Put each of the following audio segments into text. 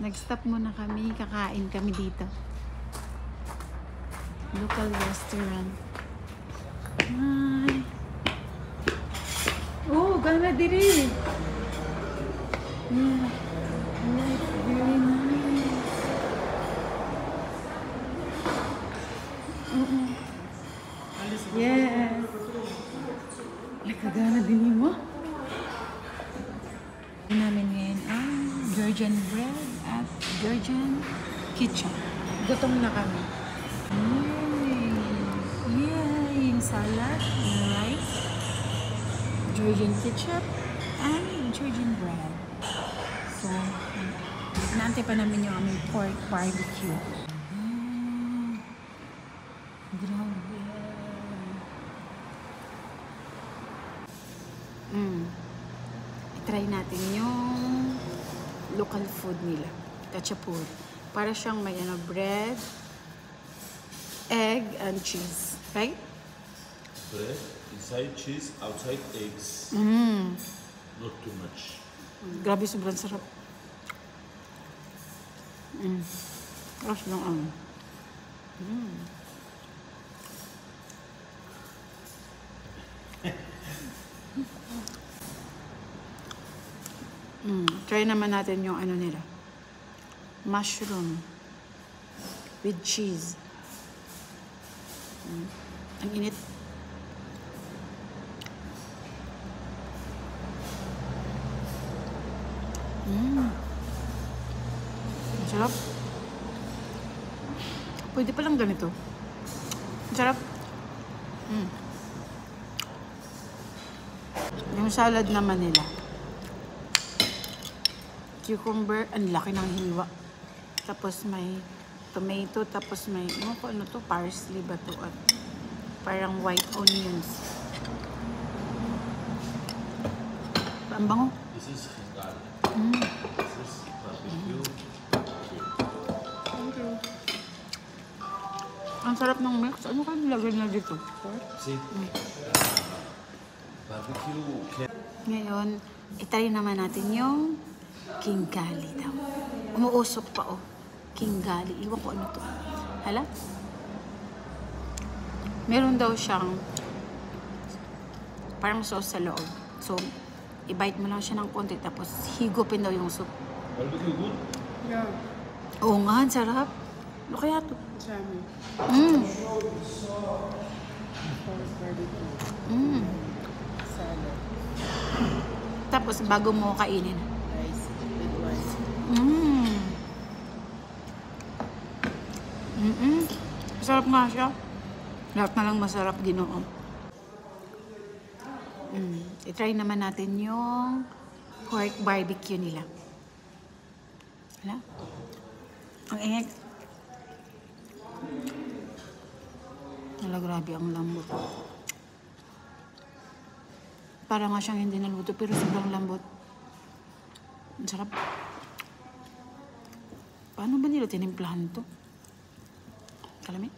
Nag-stop muna kami, kakain kami dito. Local restaurant. Ay. Oh, gana diri. Yeah. Like, very nice. Yes. Nakagana din mo. Namin ngayon ang Georgian bread at Georgian ketchup. Gutom na kami. Yay! Yung salad, yung rice, Georgian ketchup, and Georgian bread. So, naantay pa namin yung aming pork barbecue. Grabe. I-try natin yung local food nila. Kachapur. Para siyang may bread, egg, and cheese. Right? Bread, inside cheese, outside eggs. Not too much. Grabe, sobrang sarap. Gosh, lang Try naman natin yung ano nila. Mushroom with cheese. Ang init. Ang sarap. Pwede palang ganito. Ang sarap. Yung salad naman nila. Cucumber, ang laki ng hiwa. Tapos may tomato, tapos may, ano to, parsley ba to? At parang white onions. Ang bango. This is garlic. This is barbecue. Thank you. Ang sarap ng mix. Ano kayo nilagay na dito? See? Barbecue. Ngayon, itry naman natin yung Kingali daw. Umuusok pa, oh. Kingali. Iwan ko ano to. Hala? Meron daw siyang parang sauce sa loob. So, i-bite mo lang siya ng konti tapos higupin daw yung soup. Barbecue good? Yeah. Oo nga, ang sarap. Ano kaya to? Salmon. Pork barbecue. Salad. Tapos, bago mo kainin. Rice with rice. Masarap nga siya. Lahat na lang masarap, Ginoo. I-try naman natin yung pork barbecue nila. Hala? Ang init. Hala, grabe ang lambot. Para nga siyang hindi naluto, pero sobrang lambot. Ang sarap. Paano ba nila tinimplahan to? Kalami?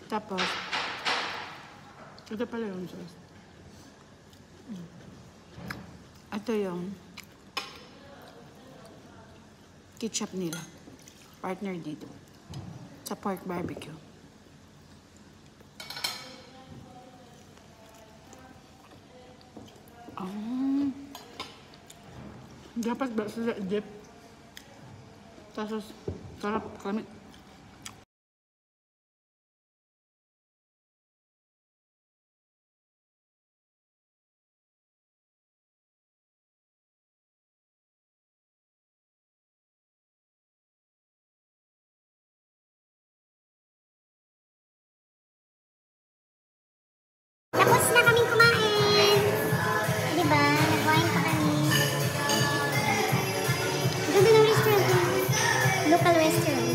Tapos, ito pala yung sauce. Ito yung ketchup nila. Partner dito. Sa pork barbecue. Dapat ba sila dip? Tapos, sarap kami. Tapos na kaming kumain. Diba? Nag-wine pa kami. Ganda ng restaurant na. Local restaurant.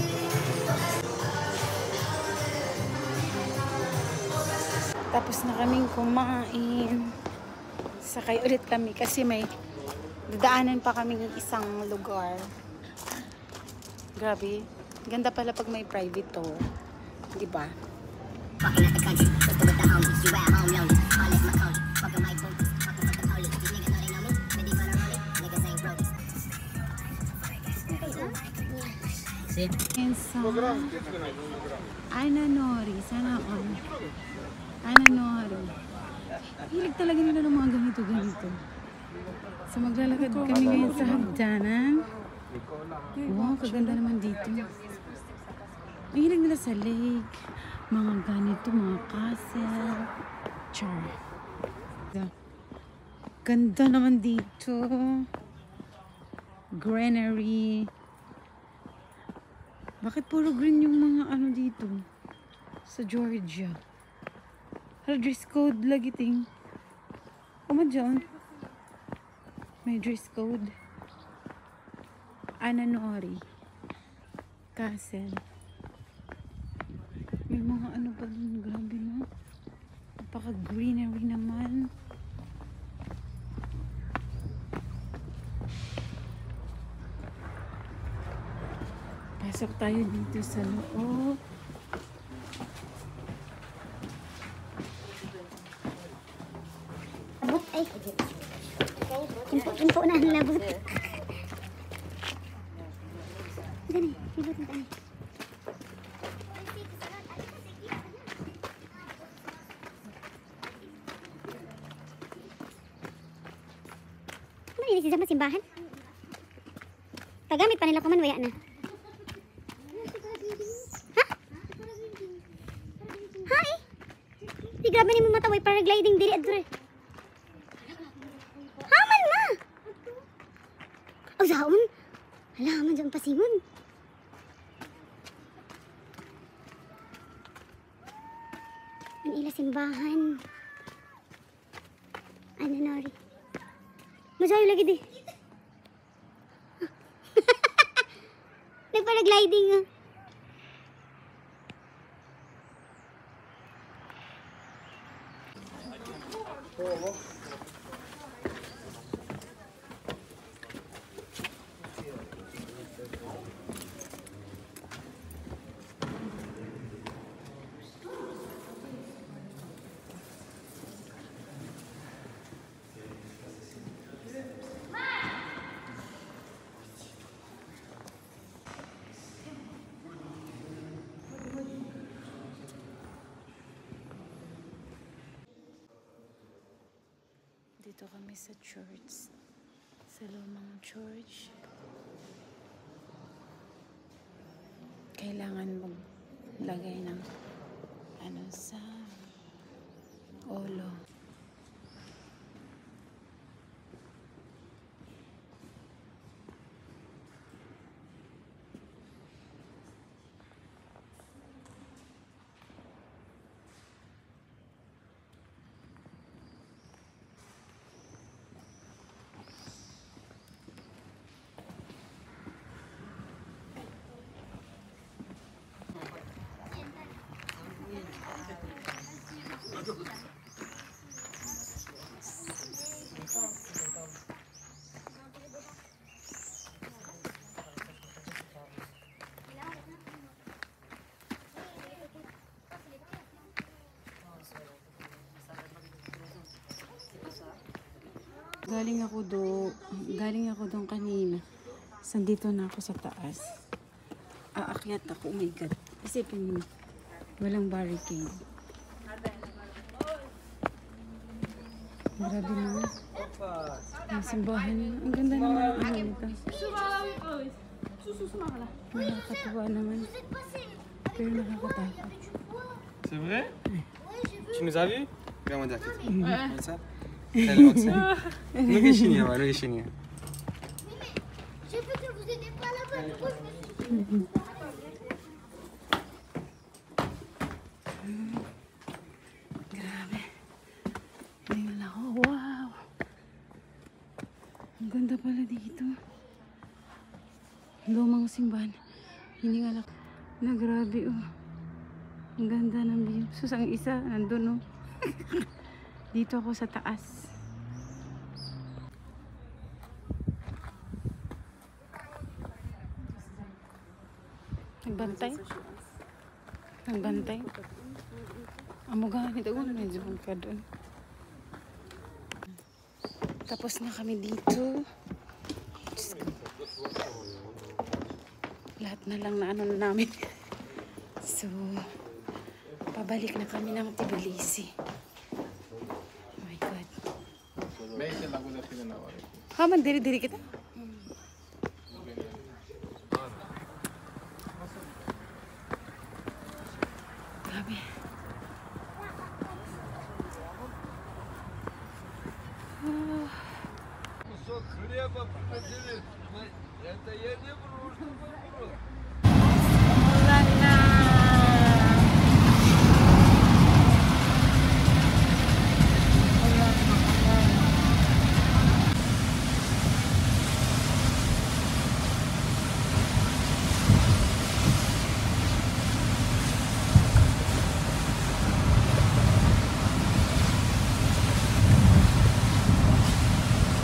Tapos na kaming kumain. Sakay ulit kami kasi may dadaanan pa kaming isang lugar. Grabe. Ganda pala pag may private tour. Diba? Bakit natin And so, Ananori, sana all. Ananori. Hilig talaga nila ng mga ganito-ganito. So maglalakad kami ngayon sa hagdanan. Wow, kaganda naman dito. Hilig nila sa lake. Mga ganito, mga castle. Char. Ganda naman dito. Greenery. Bakit puro green yung mga ano dito? Sa Georgia. Hala, dress code lagi ting. Oma dyan. May dress code. Ananori. Castle. May mga ano pa dun. Grabe no. Napaka-greenery naman. Pasok tayo dito sa loob. Abot ay. Timpo na ang labot. Gani, ibot na tayo. Ano yun si Zama simbahan? Tagamit pa nila kuman waya na. Grabe ni mo mataway paragliding diri adre. Haman ma. Oh zaon. Hala man jang pasingon. Ang ila simbahan. Ano nori. Masayo lagi di. Nagparagliding ah. Dito kami sa church. Sa lumang church. Kailangan maglagay ng ano sa ulo. Galing ako doon kanina. Sandito na ako sa taas. Aakyat ako. Oh my God. Isipin mo, walang barricade. Grabe naman. Ang simbahan. Ang ganda naman ang ano nito. Nakakatuwa naman. Pero nakakatakot. C'est vrai? Tu nous as vus? Regarde-moi de la tête. Comme ça? Nugi shinya, nugi shinya. Je peux que vous aidez pas là-bas. Grabe. Tingnan ako. Wow! Ang ganda pala dito. Lumang simbahan. Hiningal ako. Na grabe oh. Ang ganda ng view. Sus, ang isa, nandun oh. Dito ako sa taas. Nagbantay? Nagbantay? Amo ganit ako, medyo ka doon. Tapos na kami dito. Diyos ko. Lahat na lang na ano na namin. So, pabalik na kami ng Tbilisi. Oh my God. Haman, diri-diri kita. Grabe. Кусок хлеба предложили. Это я не вру, что вы вру.